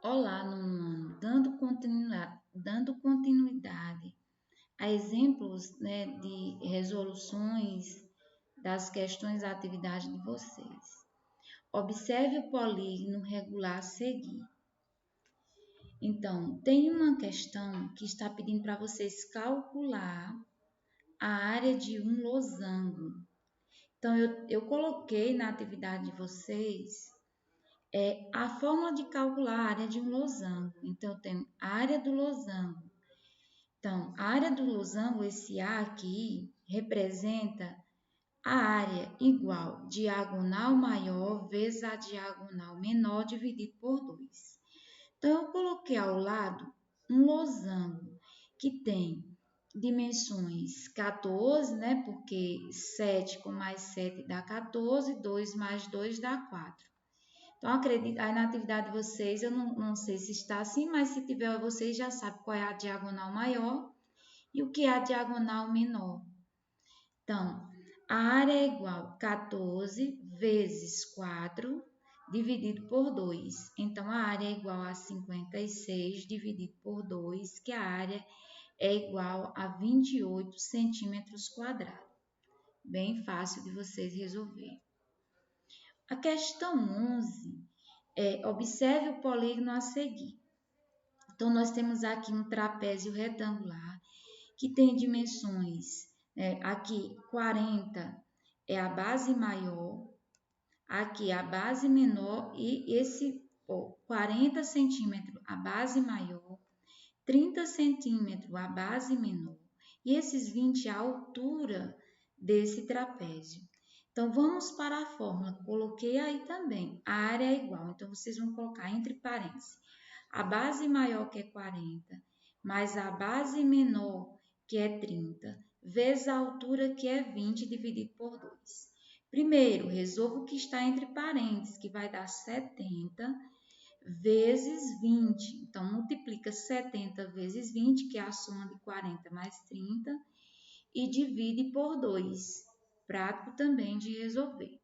Olá, nono ano, dando continuidade a exemplos, né, de resoluções das questões da atividade de vocês. Observe o polígono regular a seguir. Então, tem uma questão que está pedindo para vocês calcular a área de um losango. Então, eu coloquei na atividade de vocês a fórmula de calcular a área de um losango. Então, eu tenho a área do losango. Então, a área do losango, esse A aqui, representa a área igual diagonal maior vezes a diagonal menor dividido por 2. Então, eu coloquei ao lado um losango que tem dimensões 14, né? Porque 7 com mais 7 dá 14, 2 mais 2 dá 4. Então, acredito, aí na atividade de vocês, eu não sei se está assim, mas se tiver, vocês já sabem qual é a diagonal maior e o que é a diagonal menor. Então, a área é igual a 14 vezes 4 dividido por 2. Então, a área é igual a 56 dividido por 2, que a área é igual a 28 centímetros quadrados. Bem fácil de vocês resolver. A questão 11 observe o polígono a seguir. Então, nós temos aqui um trapézio retangular que tem dimensões, aqui 40 é a base maior, aqui a base menor e esse 40 centímetros a base maior, 30 centímetros a base menor e esses 20 a altura desse trapézio. Então, vamos para a fórmula. Coloquei aí também. A área é igual. Então, vocês vão colocar entre parênteses. A base maior, que é 40, mais a base menor, que é 30, vezes a altura, que é 20, dividido por 2. Primeiro, resolva o que está entre parênteses, que vai dar 70 vezes 20. Então, multiplica 70 vezes 20, que é a soma de 40 mais 30, e divide por 2. Prático também de resolver.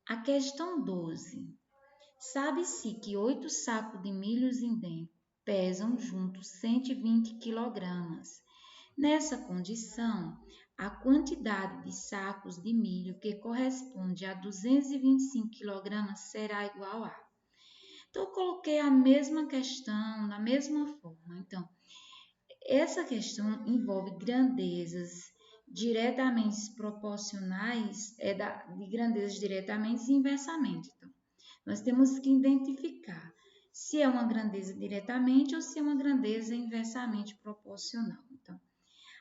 A questão 12. Sabe-se que 8 sacos de milhos em dentro pesam juntos 120 kg. Nessa condição, a quantidade de sacos de milho que corresponde a 225 kg será igual a. Então, eu coloquei a mesma questão da mesma forma. Então, essa questão envolve grandezas diretamente proporcionais, de grandezas diretamente e inversamente. Então, nós temos que identificar se é uma grandeza diretamente ou se é uma grandeza inversamente proporcional. Então,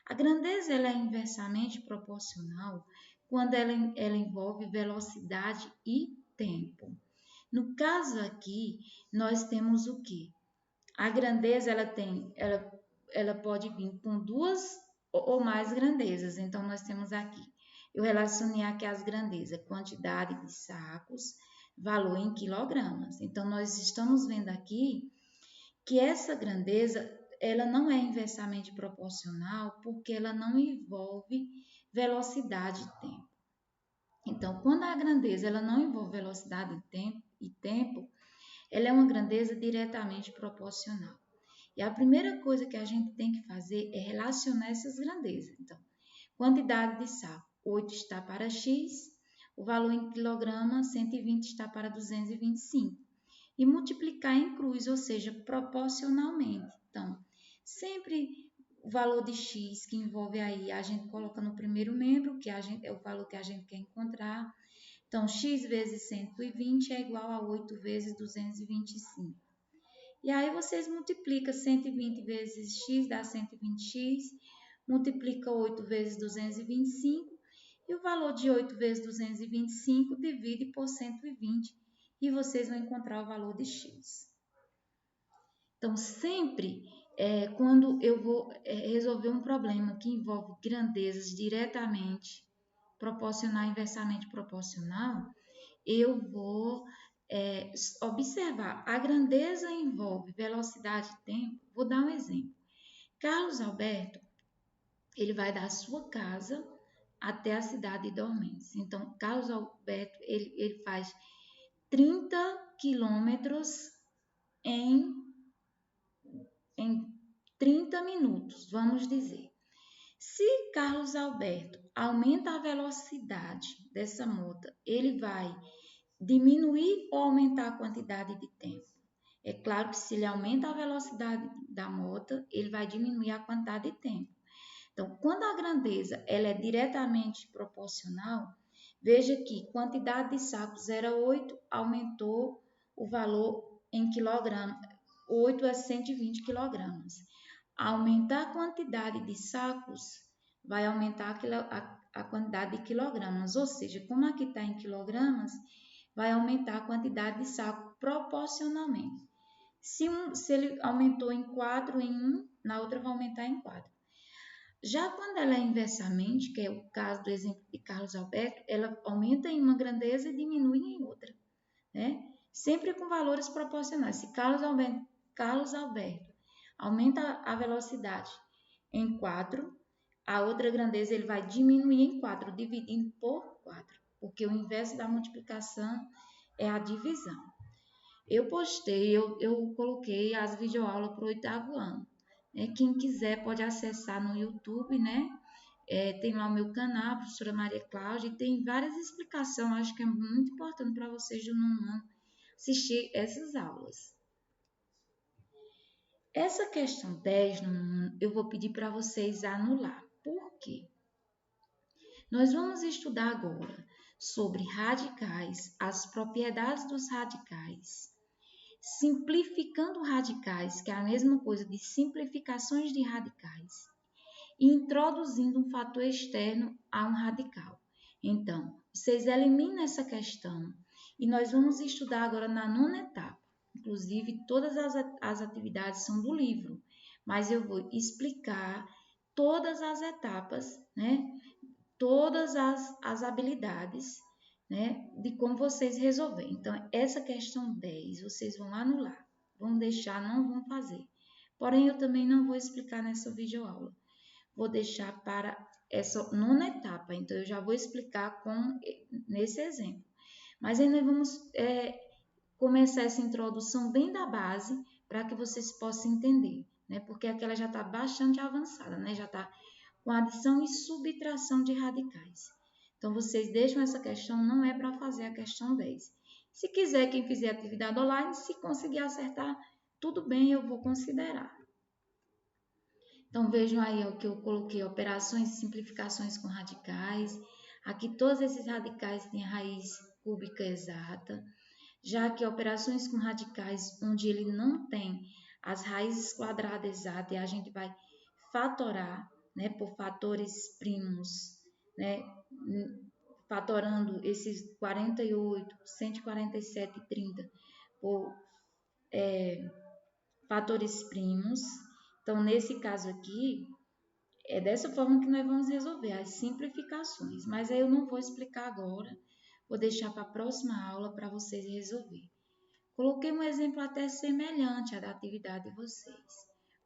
a grandeza ela é inversamente proporcional quando ela envolve velocidade e tempo. No caso aqui, nós temos o quê? A grandeza ela pode vir com duas ou mais grandezas. Então, nós temos aqui, eu relacionei aqui as grandezas, quantidade de sacos, valor em quilogramas. Então, nós estamos vendo aqui que essa grandeza, ela não é inversamente proporcional porque ela não envolve velocidade e tempo. Então, quando a grandeza ela não envolve velocidade e tempo, ela é uma grandeza diretamente proporcional. E a primeira coisa que a gente tem que fazer é relacionar essas grandezas. Então, quantidade de saco, 8 está para X, o valor em quilograma, 120 está para 225. E multiplicar em cruz, ou seja, proporcionalmente. Então, sempre o valor de X que envolve aí, a gente coloca no primeiro membro, que é o valor que a gente quer encontrar. Então, X vezes 120 é igual a 8 vezes 225. E aí vocês multiplicam 120 vezes x dá 120x, multiplica 8 vezes 225 e o valor de 8 vezes 225 divide por 120 e vocês vão encontrar o valor de x. Então, sempre quando eu vou resolver um problema que envolve grandezas diretamente proporcional e inversamente proporcional, eu vou observar. A grandeza envolve velocidade e tempo. Vou dar um exemplo. Carlos Alberto, ele vai da sua casa até a cidade de Dormentes. Então, Carlos Alberto, ele faz 30 quilômetros em 30 minutos, vamos dizer. Se Carlos Alberto aumenta a velocidade dessa moto, ele vai diminuir ou aumentar a quantidade de tempo? É claro que se ele aumenta a velocidade da moto, ele vai diminuir a quantidade de tempo. Então, quando a grandeza ela é diretamente proporcional, veja que quantidade de sacos era 8, aumentou o valor em quilogramas, 8 a 120 quilogramas. Aumentar a quantidade de sacos vai aumentar a quantidade de quilogramas, ou seja, como aqui está em quilogramas, vai aumentar a quantidade de saco proporcionalmente. Se ele aumentou em 4 em um, na outra vai aumentar em 4. Já quando ela é inversamente, que é o caso do exemplo de Carlos Alberto, ela aumenta em uma grandeza e diminui em outra, né? Sempre com valores proporcionais. Se Carlos Alberto aumenta a velocidade em 4, a outra grandeza ele vai diminuir em 4, dividindo por 4, porque o inverso da multiplicação é a divisão. Eu coloquei as videoaulas para o 8º ano. Quem quiser pode acessar no YouTube, né? Tem lá o meu canal, a professora Maria Cláudia, e tem várias explicações. Acho que é muito importante para vocês do nono ano assistir essas aulas. Essa questão 10 no nono ano, eu vou pedir para vocês anular. Por quê? Nós vamos estudar agora sobre radicais, as propriedades dos radicais, simplificando radicais, que é a mesma coisa de simplificações de radicais, e introduzindo um fator externo a um radical. Então, vocês eliminam essa questão e nós vamos estudar agora na 9ª etapa. Inclusive, todas as atividades são do livro, mas eu vou explicar todas as etapas, né? Todas as habilidades, né? De como vocês resolverem. Então, essa questão 10, vocês vão anular, vão deixar, não vão fazer. Porém, eu também não vou explicar nessa videoaula. Vou deixar para essa 9ª etapa, então eu já vou explicar nesse exemplo. Mas aí nós vamos começar essa introdução bem da base para que vocês possam entender, né? Porque aquela já está bastante avançada, né? Já está com adição e subtração de radicais. Então, vocês deixam essa questão, não é para fazer a questão 10. Se quiser, quem fizer atividade online, se conseguir acertar, tudo bem, eu vou considerar. Então, vejam aí o que eu coloquei, operações e simplificações com radicais. Aqui, todos esses radicais têm a raiz cúbica exata, já que operações com radicais, onde ele não tem as raízes quadradas exatas, a gente vai fatorar, né, por fatores primos, né, fatorando esses 48, 147 e 30 por fatores primos. Então, nesse caso aqui, é dessa forma que nós vamos resolver as simplificações, mas aí eu não vou explicar agora, vou deixar para a próxima aula para vocês resolverem. Coloquei um exemplo até semelhante à da atividade de vocês.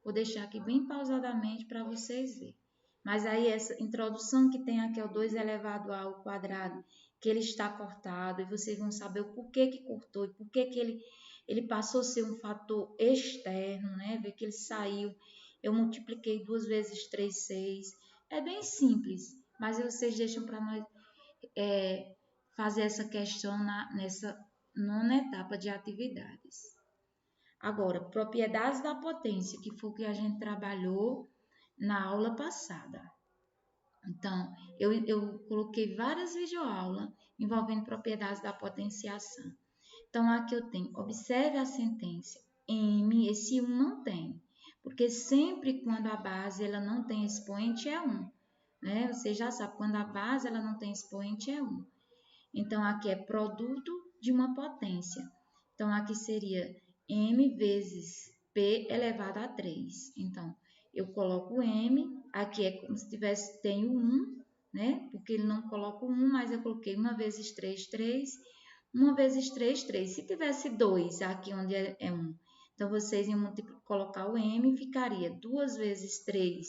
Vou deixar aqui bem pausadamente para vocês verem. Mas aí essa introdução que tem aqui ao 2 elevado ao quadrado, que ele está cortado, e vocês vão saber o porquê que cortou e porquê que ele passou a ser um fator externo, né? Ver que ele saiu. Eu multipliquei 2 vezes 3, 6. É bem simples, mas vocês deixam para nós fazer essa questão nessa 9ª etapa de atividades. Agora, propriedades da potência, que foi o que a gente trabalhou na aula passada. Então, eu coloquei várias videoaulas envolvendo propriedades da potenciação. Então, aqui eu tenho, observe a sentença, M, esse 1 não tem, porque sempre quando a base ela não tem expoente é 1, né? Você já sabe, quando a base ela não tem expoente é 1. Então, aqui é produto de uma potência. Então, aqui seria M vezes P elevado a 3. Então, eu coloco M, aqui é como se tenho 1, né? Porque ele não coloca 1, mas eu coloquei 1 vezes 3, 3. 1 vezes 3, 3. Se tivesse 2 aqui onde é 1, então vocês iam colocar o M, ficaria 2 vezes 3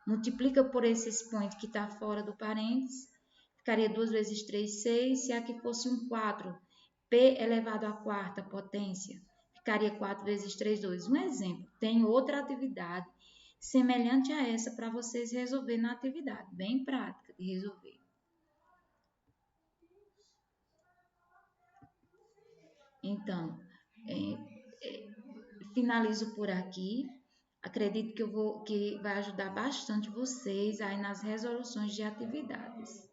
multiplica por esse expoente que está fora do parênteses, ficaria 2 vezes 3, 6. Se aqui fosse um 4, p elevado à quarta potência, ficaria 4 vezes 3, 2. Um exemplo, tem outra atividade semelhante a essa para vocês resolver na atividade, bem prática de resolver. Então, finalizo por aqui. Acredito que vai ajudar bastante vocês aí nas resoluções de atividades.